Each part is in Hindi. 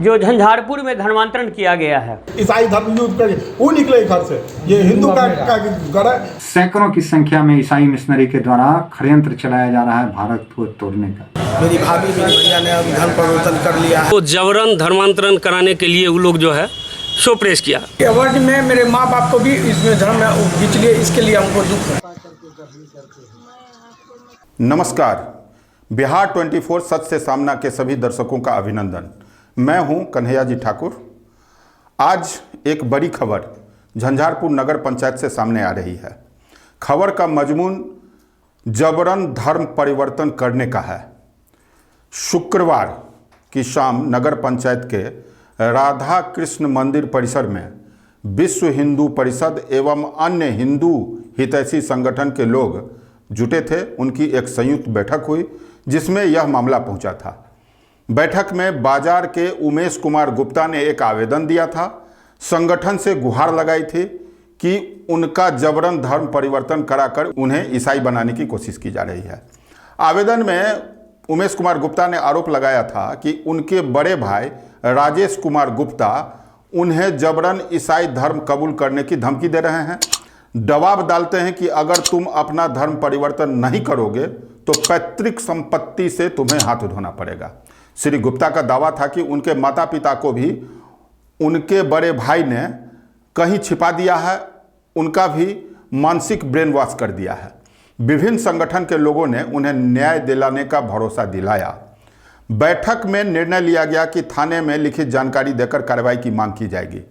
जो झंझारपुर में धर्मांतरण किया गया है, ईसाई धर्म युद्ध करके वो निकले घर से, ये हिंदू का घर है। सैकड़ों की संख्या में ईसाई मिशनरी के द्वारा षड्यंत्र चलाया जा रहा है भारत को तोड़ने का। मेरी भाभी मेरी भैया ने अभी धर्म परिवर्तन कर लिया है। तो जबरन धर्मांतरण कराने के लिए वो लोग जो है शो प्रेस किया। वर्ड में मेरे माँ बाप को भी इसमें धर्म में खींच लिए, इसके लिए हमको दुख है। नमस्कार, बिहार 24 सच से सामना के सभी दर्शकों का अभिनंदन। मैं हूं कन्हैया जी ठाकुर। आज एक बड़ी खबर झंझारपुर नगर पंचायत से सामने आ रही है। खबर का मजमून जबरन धर्म परिवर्तन करने का है। शुक्रवार की शाम नगर पंचायत के राधा कृष्ण मंदिर परिसर में विश्व हिंदू परिषद एवं अन्य हिंदू हितैषी संगठन के लोग जुटे थे। उनकी एक संयुक्त बैठक हुई जिसमें यह मामला पहुंचा था। बैठक में बाजार के उमेश कुमार गुप्ता ने एक आवेदन दिया था, संगठन से गुहार लगाई थी कि उनका जबरन धर्म परिवर्तन कराकर उन्हें ईसाई बनाने की कोशिश की जा रही है। आवेदन में उमेश कुमार गुप्ता ने आरोप लगाया था कि उनके बड़े भाई राजेश कुमार गुप्ता उन्हें जबरन ईसाई धर्म कबूल करने की धमकी दे रहे हैं। दबाव डालते हैं कि अगर तुम अपना धर्म परिवर्तन नहीं करोगे तो पैतृक संपत्ति से तुम्हें हाथ धोना पड़ेगा। श्री गुप्ता का दावा था कि उनके माता पिता को भी उनके बड़े भाई ने कहीं छिपा दिया है, उनका भी मानसिक ब्रेन वॉश कर दिया है। विभिन्न संगठन के लोगों ने उन्हें न्याय दिलाने का भरोसा दिलाया। बैठक में निर्णय लिया गया कि थाने में लिखित जानकारी देकर कार्रवाई की मांग की जाएगी।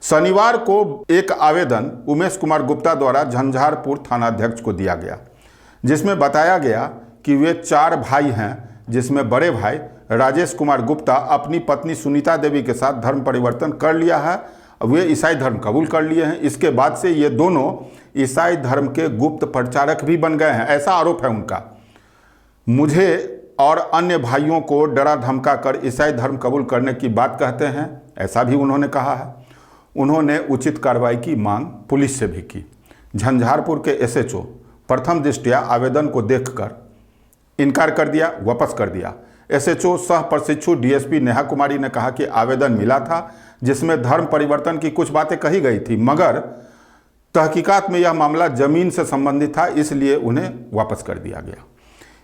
शनिवार को एक आवेदन उमेश कुमार गुप्ता द्वारा झंझारपुर थानाध्यक्ष को दिया गया, जिसमें बताया गया कि वे 4 भाई हैं, जिसमें बड़े भाई राजेश कुमार गुप्ता अपनी पत्नी सुनीता देवी के साथ धर्म परिवर्तन कर लिया है, वे ईसाई धर्म कबूल कर लिए हैं। इसके बाद से ये दोनों ईसाई धर्म के गुप्त प्रचारक भी बन गए हैं, ऐसा आरोप है उनका। मुझे और अन्य भाइयों को डरा धमका कर ईसाई धर्म कबूल करने की बात कहते हैं, ऐसा भी उन्होंने कहा है। उन्होंने उचित कार्रवाई की मांग पुलिस से भी की। झंझारपुर के एसएचओ प्रथम दृष्टया आवेदन को देखकर इनकार कर दिया, वापस कर दिया। एसएचओ सह प्रशिक्षु डीएसपी नेहा कुमारी ने कहा कि आवेदन मिला था जिसमें धर्म परिवर्तन की कुछ बातें कही गई थी, मगर तहकीकात में यह मामला जमीन से संबंधित था, इसलिए उन्हें वापस कर दिया गया।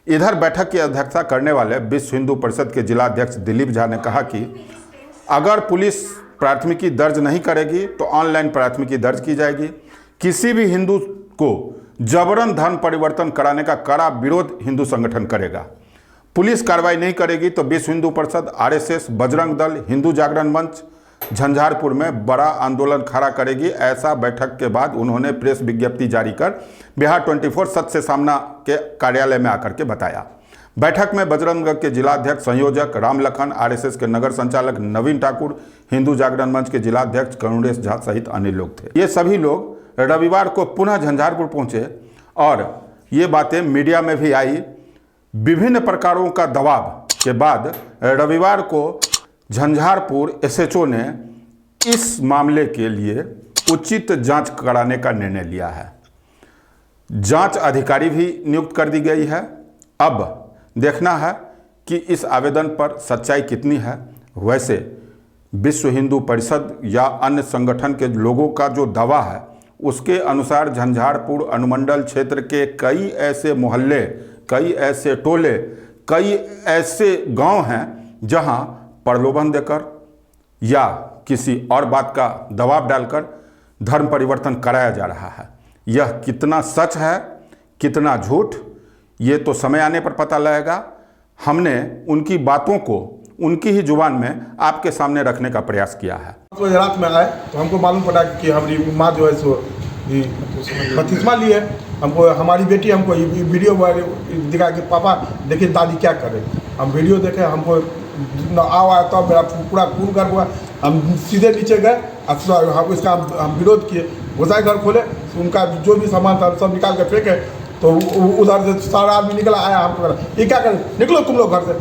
इधर बैठक की अध्यक्षता करने वाले विश्व हिंदू परिषद के जिलाध्यक्ष दिलीप झा ने कहा कि अगर पुलिस प्राथमिकी दर्ज नहीं करेगी तो ऑनलाइन प्राथमिकी दर्ज की जाएगी। किसी भी हिंदू को जबरन धर्म परिवर्तन कराने का कड़ा विरोध हिंदू संगठन करेगा। पुलिस कार्रवाई नहीं करेगी तो विश्व हिंदू परिषद, आरएसएस, बजरंग दल, हिंदू जागरण मंच झंझारपुर में बड़ा आंदोलन खड़ा करेगी। ऐसा बैठक के बाद उन्होंने प्रेस विज्ञप्ति जारी कर बिहार 24 सच से सामना के कार्यालय में आकर के बताया। बैठक में बजरंग दल के जिलाध्यक्ष संयोजक रामलखन, आरएसएस के नगर संचालक नवीन ठाकुर, हिंदू जागरण मंच के जिलाध्यक्ष करुणेश झा सहित अन्य लोग थे। ये सभी लोग रविवार को पुनः झंझारपुर पहुंचे और ये बातें मीडिया में भी आई। विभिन्न प्रकारों का दबाव के बाद रविवार को झंझारपुर एसएचओ ने इस मामले के लिए उचित जांच कराने का निर्णय लिया है। जांच अधिकारी भी नियुक्त कर दी गई है। अब देखना है कि इस आवेदन पर सच्चाई कितनी है। वैसे विश्व हिंदू परिषद या अन्य संगठन के लोगों का जो दावा है उसके अनुसार झंझारपुर अनुमंडल क्षेत्र के कई ऐसे मोहल्ले, कई ऐसे टोले, कई ऐसे गांव हैं जहां प्रलोभन देकर या किसी और बात का दबाव डालकर धर्म परिवर्तन कराया जा रहा है। यह कितना सच है, कितना झूठ, ये तो समय आने पर पता लगेगा। हमने उनकी बातों को उनकी ही जुबान में आपके सामने रखने का प्रयास किया है। तो रात में आए तो हमको मालूम पड़ा कि हमारी माँ जो है सो बपतिस्मा ली है। हमको हमारी बेटी हमको वीडियो दिखा कि पापा देखिए दादी क्या करे। हम वीडियो देखे, हमको आओ आया तो मेरा पूरा खून गर्म हुआ। हम सीधे नीचे गए, हम इसका हम विरोध किए। घुसाए घर खोले, उनका जो भी सामान था सब निकाल कर फेंके तो उधर से सारा आदमी निकला आया। हमको ये क्या करें, निकलो तुम लोग घर से।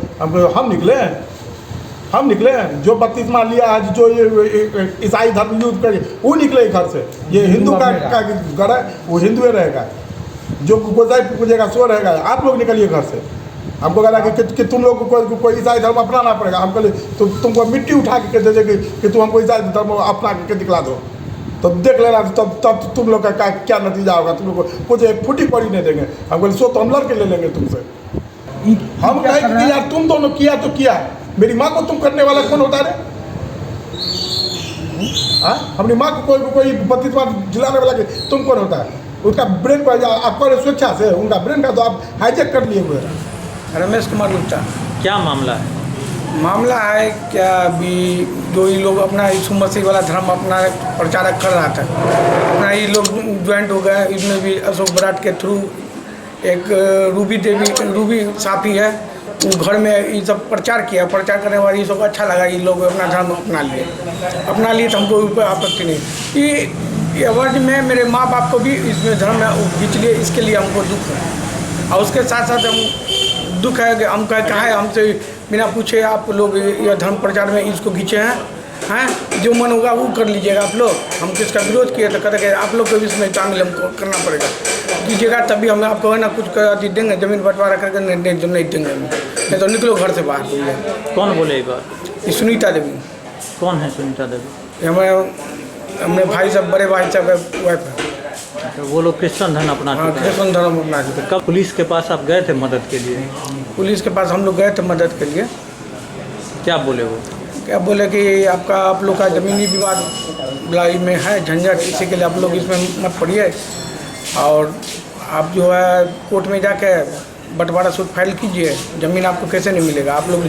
हम निकले हैं जो बपतिस्मा लिया आज, जो ये ईसाई धर्म युद्ध करे वो निकले घर से। ये हिंदू का घर है, वो हिंदू रहेगा। जो गोसाई पूजेगा सो रहेगा। आप लोग निकलिए घर से। हमको लगा कि तुम लोग को कोई ईसाई धर्म अपनाना पड़ेगा। हम कहले तो तुमको मिट्टी उठा के दे देंगे कि तुम हमको ईसाई धर्म अपना के दिखला दो, तब देख लेना, तब तुम लोग का क्या नतीजा होगा। तुम लोग को कुछ एक फुटी पड़ी नहीं देंगे। हम बोले सो तो हम लड़ के ले लेंगे तुमसे। हम कहें कि यार तुम दोनों किया तो किया, मेरी माँ को तुम करने वाला कौन होता है? अपनी माँ को कोई बत्तीसवाद दिलाने वाला तुम कौन होता है? उसका ब्रेन पर आपको स्वेच्छा से उनका ब्रेन का तो आप हाईजेक कर लिए हुए हैं। रमेश कुमार गुप्ता। क्या मामला है? मामला है क्या, अभी जो ये लोग अपना यीशु मसीह वाला धर्म अपना प्रचारक कर रहा था, अपना ये लोग ज्वाइंट हो गए। इसमें भी अशोक बराट के थ्रू एक रूबी साफी है, वो घर में ये सब प्रचार किया। प्रचार करने वाले ये सब अच्छा लगा, ये लोग अपना धर्म अपना लिए तो हमको ऊपर आपत्ति नहीं। ये वर्ड में मेरे माँ बाप को भी इसमें धर्म में खींच लिए, इसके लिए हमको दुख है। और उसके साथ साथ हम दुख है कि हम कहा है हमसे बिना पूछे आप लोग ये धर्म प्रचार में इसको खींचे हैं, जो मन होगा वो कर लीजिएगा आप लोग। हम किसका विरोध किए तो कहते आप लोग को भी इसमें शामिल हमको करना पड़ेगा, कीजिएगा तभी हम आपको है ना कुछ कर देंगे, जमीन बंटवारा करके नहीं देंगे, नहीं तो निकलो घर से बाहर। कौन बोले ये बात? ये सुनीता देवी। कौन है सुनीता देवी? हमारे भाई साहब, बड़े भाई साहब वाइफ है। तो वो लोग क्रिश्चियन धर्म अपना चुके हैं। क्रिश्चियन धर्म अपना चुके। कब पुलिस के पास आप गए थे मदद के लिए? पुलिस के पास हम लोग गए थे मदद के लिए। क्या बोले वो? क्या बोले कि आप लोग का ज़मीनी विवाद लड़ाई में है झंझट, इसी के लिए आप लोग इसमें मत पड़िए और आप जो है कोर्ट में जाके बंटवारा सूट फाइल कीजिए, ज़मीन आपको कैसे नहीं मिलेगा। आप लोग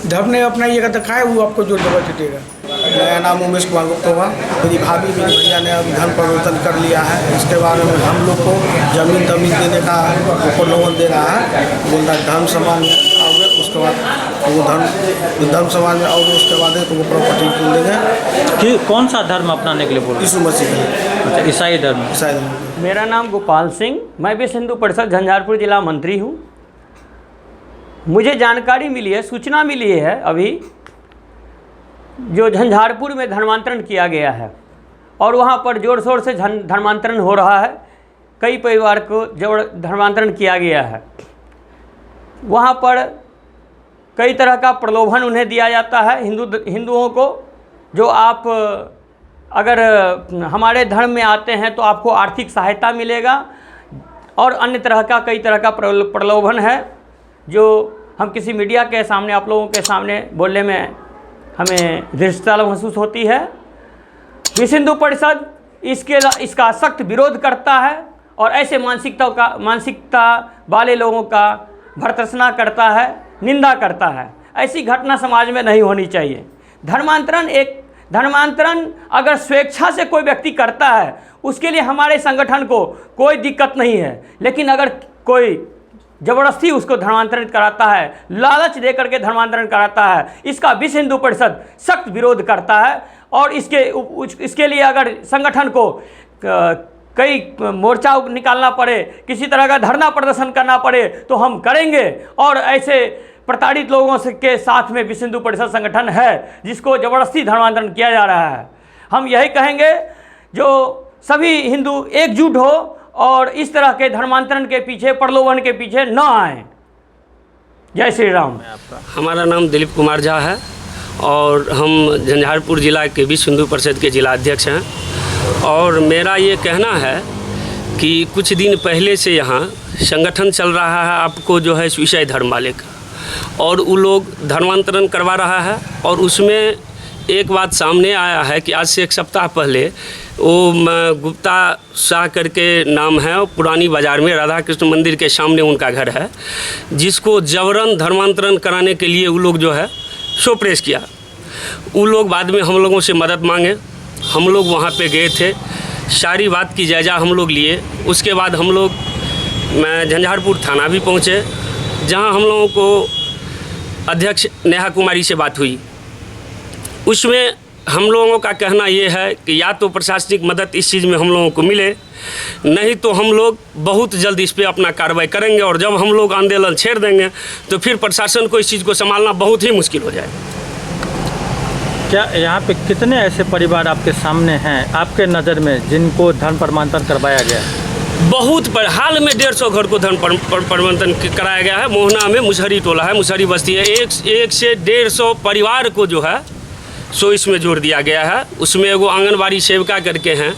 धर्म ने अपनाइएगा तो खाए वो आपको जो जगह देगा। मेरा नाम उमेश कुमार गुप्ता हुआ। मेरी भाभी मेरे भैया ने अभी धर्म परिवर्तन कर लिया है, इसके बारे में हम लोग को ज़मीन देने का प्रलोभन दे रहा है। बोल रहा है धर्म समाज में आओगे, उसके बाद वो धर्म समाज में आओगे, उसके बाद तो वो प्रॉपर्टी देंगे। कि कौन सा धर्म अपनाने के लिए बोल? यीशु मसीह का। अच्छा, ईसाई धर्म। ईसाई धर्म। मेरा नाम गोपाल सिंह, मैं विश्व हिंदू परिषद झंझारपुर जिला मंत्री हूँ। मुझे जानकारी मिली है, सूचना मिली है अभी जो झंझारपुर में धर्मांतरण किया गया है और वहाँ पर ज़ोर शोर से धर्मांतरण हो रहा है। कई परिवार को जब धर्मांतरण किया गया है, वहाँ पर कई तरह का प्रलोभन उन्हें दिया जाता है हिंदुओं को, जो आप अगर हमारे धर्म में आते हैं तो आपको आर्थिक सहायता मिलेगा और अन्य तरह का कई तरह का प्रलोभन है जो हम किसी मीडिया के सामने आप लोगों के सामने बोलने में हमें धृष्टता महसूस होती है। विश्व हिंदू परिषद इसका सख्त विरोध करता है और ऐसे मानसिकता वाले लोगों का भर्त्सना करता है, निंदा करता है। ऐसी घटना समाज में नहीं होनी चाहिए। धर्मांतरण अगर स्वेच्छा से कोई व्यक्ति करता है उसके लिए हमारे संगठन को कोई दिक्कत नहीं है, लेकिन अगर कोई जबरदस्ती उसको धर्मांतरित कराता है, लालच देकर के धर्मांतरण कराता है, इसका विश्व हिंदू परिषद सख्त विरोध करता है। और इसके लिए अगर संगठन को कई मोर्चा निकालना पड़े, किसी तरह का धरना प्रदर्शन करना पड़े तो हम करेंगे। और ऐसे प्रताड़ित लोगों के साथ में विश्व हिंदू परिषद संगठन है जिसको जबरदस्ती धर्मांतरण किया जा रहा है। हम यही कहेंगे जो सभी हिंदू एकजुट हो और इस तरह के धर्मांतरण के पीछे, प्रलोभन के पीछे न आए। जय श्री राम। हमारा नाम दिलीप कुमार झा है और हम झंझारपुर जिला के विश्व हिंदू परिषद के जिला अध्यक्ष हैं। और मेरा ये कहना है कि कुछ दिन पहले से यहाँ संगठन चल रहा है आपको जो है ईसाई धर्म वाले का, और वो लोग धर्मांतरण करवा रहा है। और उसमें एक बात सामने आया है कि आज से एक सप्ताह पहले वो गुप्ता शाह करके नाम है, पुरानी बाज़ार में राधा कृष्ण मंदिर के सामने उनका घर है, जिसको जबरन धर्मांतरण कराने के लिए वो लोग जो है शो प्रेस किया। वो लोग बाद में हम लोगों से मदद मांगे, हम लोग वहाँ पे गए थे, सारी बात की जायजा हम लोग लिए। उसके बाद हम लोग झंझारपुर थाना भी पहुँचे, जहाँ हम लोगों को अध्यक्ष नेहा कुमारी से बात हुई। उसमें हम लोगों का कहना ये है कि या तो प्रशासनिक मदद इस चीज़ में हम लोगों को मिले, नहीं तो हम लोग बहुत जल्द इस पर अपना कार्रवाई करेंगे। और जब हम लोग आंदोलन छेड़ देंगे तो फिर प्रशासन को इस चीज़ को संभालना बहुत ही मुश्किल हो जाएगा। क्या यहाँ पे कितने ऐसे परिवार आपके सामने हैं आपके नज़र में जिनको धर्म प्रमाणपत्र करवाया गया है? बहुत पर हाल में 150 घर को धर्म परिवर्तन कराया गया है। मोहना में मुसहरी टोला है, मुसहरी बस्ती है, एक से 150 परिवार को जो है सो इसमें जोड़ दिया गया है। उसमें वो आंगनबाड़ी सेविका करके हैं,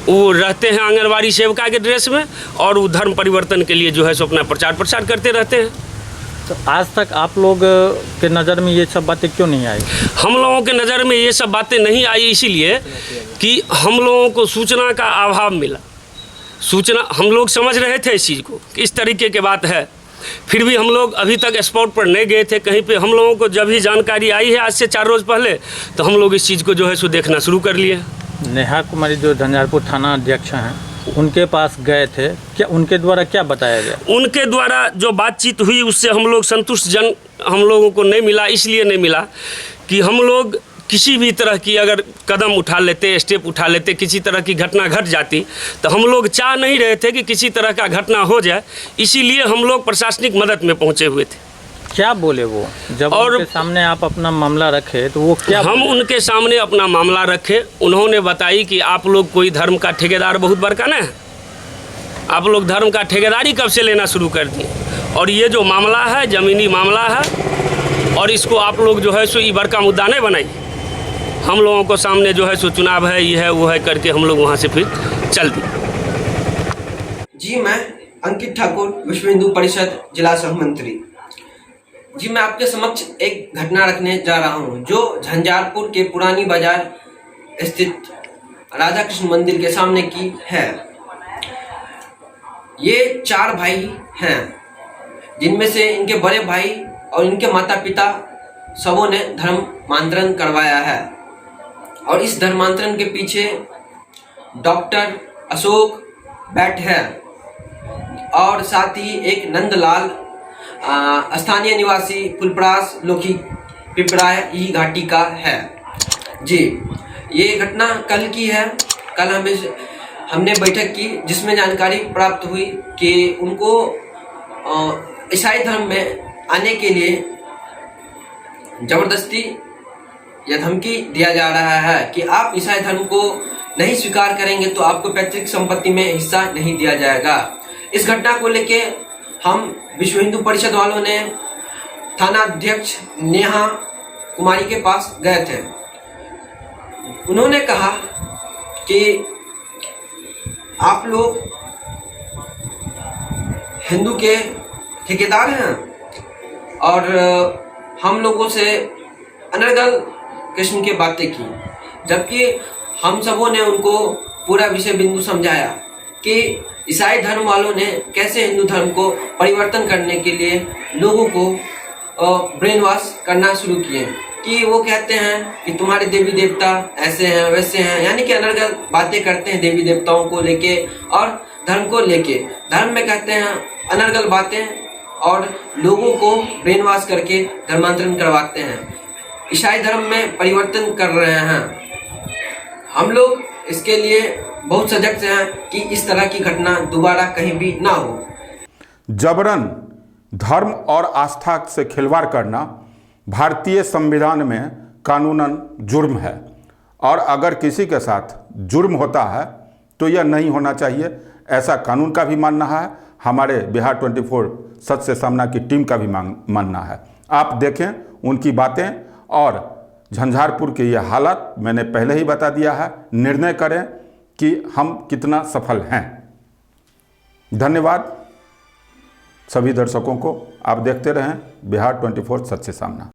वो रहते हैं आंगनबाड़ी सेविका के ड्रेस में, और वो धर्म परिवर्तन के लिए जो है सो अपना प्रचार प्रसार करते रहते हैं। तो आज तक आप लोग के नज़र में ये सब बातें क्यों नहीं आई? हम लोगों के नज़र में ये सब बातें नहीं आई इसीलिए कि हम लोगों को सूचना का अभाव मिला। सूचना हम लोग समझ रहे थे इस चीज़ को कि इस तरीके की बात है, फिर भी हम लोग अभी तक स्पॉट पर नहीं गए थे कहीं पे। हम लोगों को जब ही जानकारी आई है आज से 4 रोज़ पहले, तो हम लोग इस चीज़ को जो है सो देखना शुरू कर लिए। नेहा कुमारी जो झंझारपुर थाना अध्यक्ष हैं, उनके पास गए थे, क्या उनके द्वारा क्या बताया गया? उनके द्वारा जो बातचीत हुई उससे हम लोग संतुष्ट हम लोगों को नहीं मिला। इसलिए नहीं मिला कि हम लोग किसी भी तरह की अगर कदम उठा लेते, स्टेप उठा लेते, किसी तरह की घटना घट जाती, तो हम लोग चाह नहीं रहे थे कि किसी तरह का घटना हो जाए। इसीलिए हम लोग प्रशासनिक मदद में पहुंचे हुए थे। क्या बोले वो जब और उनके सामने आप अपना मामला रखे तो वो क्या हम बोले? उनके सामने अपना मामला रखे, उन्होंने बताई कि आप लोग कोई धर्म का ठेकेदार बहुत बड़का ना है, आप लोग धर्म का ठेकेदारी कब से लेना शुरू कर दिए, और ये जो मामला है ज़मीनी मामला है, और इसको आप लोग जो है सो ये बड़का मुद्दा नहीं बनाई। हम लोगों को सामने जो है सो चुनाव है, ये है वो है करके हम लोग वहाँ से फिर चल दिए। जी मैं अंकित ठाकुर, विश्व हिंदू परिषद जिला सह मंत्री। जी मैं आपके समक्ष एक घटना रखने जा रहा हूँ जो झंझारपुर के पुरानी बाजार स्थित राधा कृष्ण मंदिर के सामने की है। ये 4 भाई हैं, जिनमें से इनके बड़े भाई और इनके माता पिता सबों ने धर्मांतरण करवाया है, और इस धर्मांतरण के पीछे डॉक्टर अशोक बैठ है, और साथ ही एक नंदलाल स्थानीय निवासी फुलपरास लोकी पिपराय ही घाटी का है। जी ये घटना कल की है। कल हमने बैठक की जिसमें जानकारी प्राप्त हुई कि उनको ईसाई धर्म में आने के लिए जबरदस्ती या धमकी दिया जा रहा है कि आप ईसाई धर्म को नहीं स्वीकार करेंगे तो आपको पैतृक संपत्ति में हिस्सा नहीं दिया जाएगा। इस घटना को लेके हम विश्व हिंदू परिषद वालों ने थाना अध्यक्ष नेहा कुमारी के पास गए थे। उन्होंने कहा कि आप लोग हिंदू के ठेकेदार हैं और हम लोगों से अनर्गल किस्म की बातें की, जबकि हम सबों ने उनको पूरा विषय बिंदु समझाया कि ईसाई धर्म वालों ने कैसे हिंदू धर्म को परिवर्तन करने के लिए लोगों को ब्रेन वॉश करना शुरू किए, कि वो कहते हैं कि तुम्हारे देवी देवता ऐसे हैं वैसे हैं, यानी कि अनर्गल बातें करते हैं देवी देवताओं को लेके और धर्म को लेके। धर्म में कहते हैं अनर्गल बातें और लोगों को ब्रेन वॉश करके धर्मांतरण करवाते हैं, ईसाई धर्म में परिवर्तन कर रहे हैं। हम लोग इसके लिए बहुत सजग से हैं कि इस तरह की घटना दोबारा कहीं भी ना हो। जबरन धर्म और आस्था से खिलवाड़ करना भारतीय संविधान में कानूनन जुर्म है, और अगर किसी के साथ जुर्म होता है तो यह नहीं होना चाहिए, ऐसा कानून का भी मानना है, हमारे बिहार 24 सच से सामना की टीम का भी मानना है। आप देखें उनकी बातें और झंझारपुर की ये हालत मैंने पहले ही बता दिया है, निर्णय करें कि हम कितना सफल हैं। धन्यवाद सभी दर्शकों को। आप देखते रहें बिहार 24 सच से सामना।